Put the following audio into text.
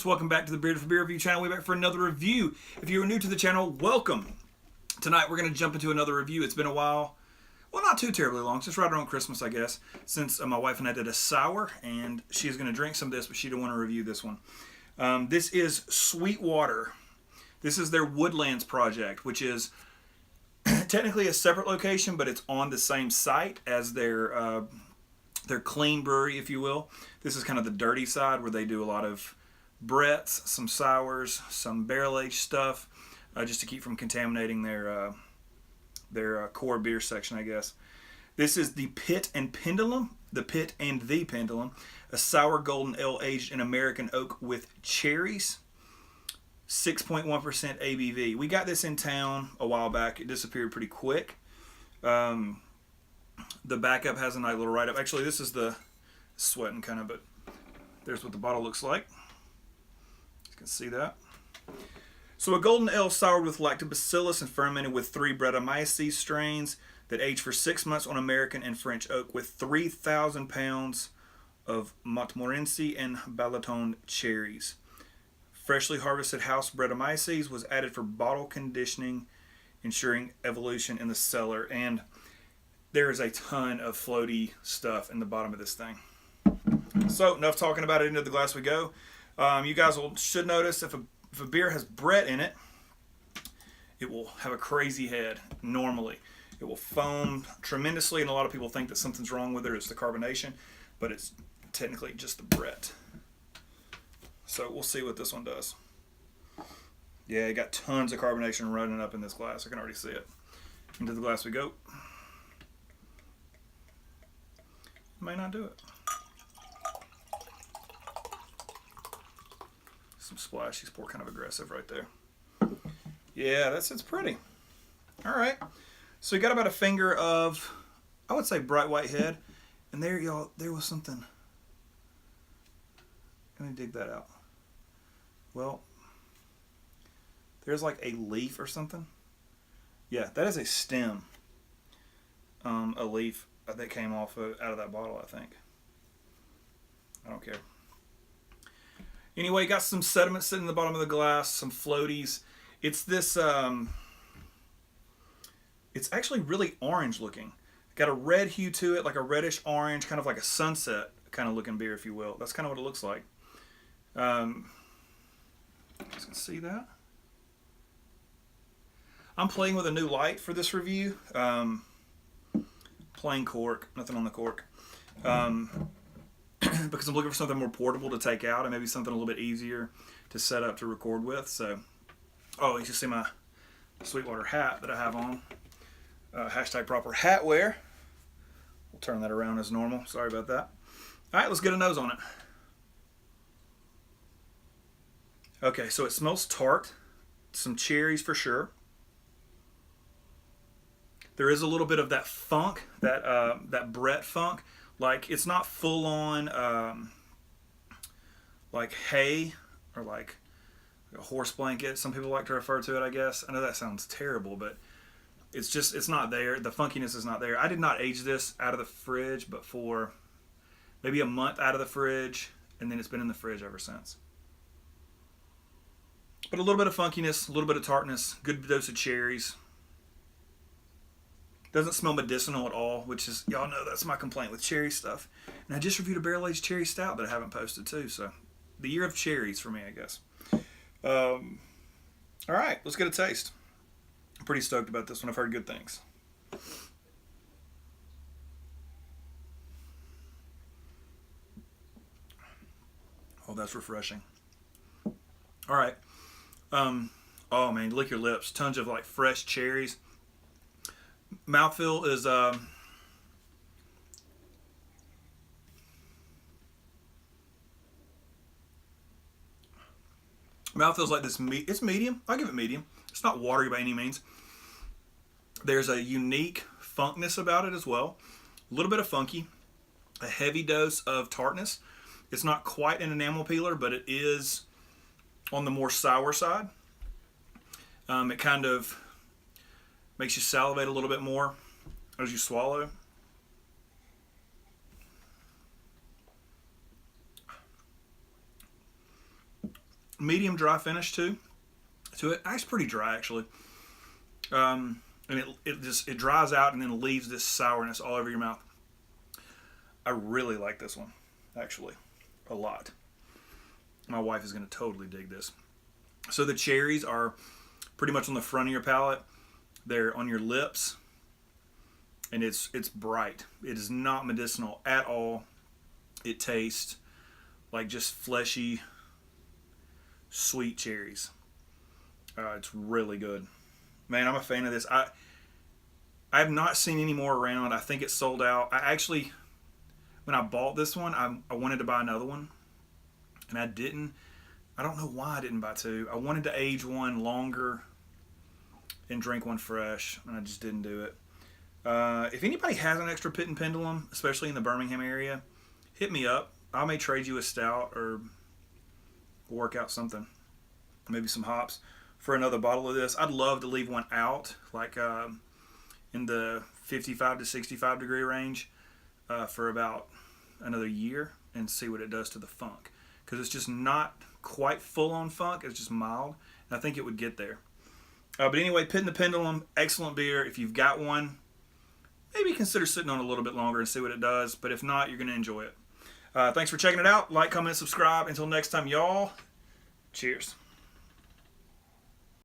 folks, welcome back to the Beard for Beer Review channel. We're back for another review. If you are new to the channel, welcome. Tonight we're going to jump into another review. It's been a while, well, not too terribly long, just right around Christmas, I guess, since my wife and I did a sour, and she's going to drink some of this, but she didn't want to review this one. This is Sweetwater. This is their Woodlands project, which is technically a separate location, but it's on the same site as their clean brewery, if you will. This is kind of the dirty side where they do a lot of Brett's, some sours, some barrel-aged stuff, just to keep from contaminating their core beer section, I guess. This is the Pit and Pendulum, a sour golden ale aged in American oak with cherries, 6.1% ABV. We got this in town a while back. It disappeared pretty quick. The backup has a nice little write-up. Actually, this is the sweating kind of, but there's what the bottle looks like. You can see that. So a golden ale soured with lactobacillus and fermented with 3 Brettanomyces strains that aged for 6 months on American and French oak with 3,000 pounds of Montmorency and Balaton cherries. Freshly harvested house Brettanomyces was added for bottle conditioning, ensuring evolution in the cellar. And there is a ton of floaty stuff in the bottom of this thing. So enough talking about it. Into the glass we go. You guys should notice if a beer has Brett in it, it will have a crazy head normally. It will foam tremendously, and a lot of people think that something's wrong with it. It's the carbonation, but it's technically just the Brett. So we'll see what this one does. Yeah, it got tons of carbonation running up in this glass. I can already see it. Into the glass we go. May not do it. Some splashies pour kind of aggressive right there. Yeah, it's pretty. All right. So you got about a finger of, I would say, bright white head. And there, y'all, there was something. Let me dig that out. Well, there's like a leaf or something. Yeah, that is a stem. A leaf that came off out of that bottle, I think. I don't care. Anyway, you got some sediment sitting in the bottom of the glass, some floaties. It's this, it's actually really orange looking. Got a red hue to it, like a reddish orange, kind of like a sunset kind of looking beer, if you will. That's kind of what it looks like. You guys can see that. I'm playing with a new light for this review. Plain cork, nothing on the cork. Because I'm looking for something more portable to take out and maybe something a little bit easier to set up to record with. So, oh, you should see my Sweetwater hat that I have on. Hashtag proper hat wear. We'll turn that around as normal. Sorry about that. All right, let's get a nose on it. Okay, so it smells tart. Some cherries for sure. There is a little bit of that funk, that Brett funk. Like, it's not full on like hay or like a horse blanket. Some people like to refer to it, I guess. I know that sounds terrible, but it's not there. The funkiness is not there. I did not age this out of the fridge, but for maybe a month out of the fridge, and then it's been in the fridge ever since. But a little bit of funkiness, a little bit of tartness, good dose of cherries. Doesn't smell medicinal at all, which is, y'all know that's my complaint with cherry stuff. And I just reviewed a barrel-aged cherry stout that I haven't posted too, so the year of cherries for me, I guess. All right, let's get a taste. I'm pretty stoked about this one. I've heard good things. Oh, that's refreshing. All right. Oh man, lick your lips. Tons of like fresh cherries. Mouthfeel is mouthfeel's like this. It's medium. I'll give it medium. It's not watery by any means. There's a unique funkness about it as well. A little bit of funky, a heavy dose of tartness. It's not quite an enamel peeler, but it is on the more sour side. It kind of makes you salivate a little bit more as you swallow. medium dry finish too. So it acts pretty dry actually. And it dries out and then leaves this sourness all over your mouth. I really like this one, actually, a lot. My wife is going to totally dig this. So the cherries are pretty much on the front of your palate. They're on your lips, and it's bright. It is not medicinal at all. It tastes like just fleshy, sweet cherries. It's really good. Man, I'm a fan of this. I have not seen any more around. I think it's sold out. I actually, when I bought this one, I wanted to buy another one, and I didn't. I don't know why I didn't buy two. I wanted to age one longer and drink one fresh, and I just didn't do it. If anybody has an extra pit and pendulum, especially in the Birmingham area, hit me up. I may trade you a stout or work out something. Maybe some hops for another bottle of this. I'd love to leave one out, like in the 55 to 65 degree range for about another year and see what it does to the funk. Because it's just not quite full on funk, it's just mild. And I think it would get there. But anyway, Pit and the Pendulum, excellent beer. If you've got one, maybe consider sitting on it a little bit longer and see what it does. But if not, you're going to enjoy it. Thanks for checking it out. Like, comment, subscribe. Until next time, y'all, cheers.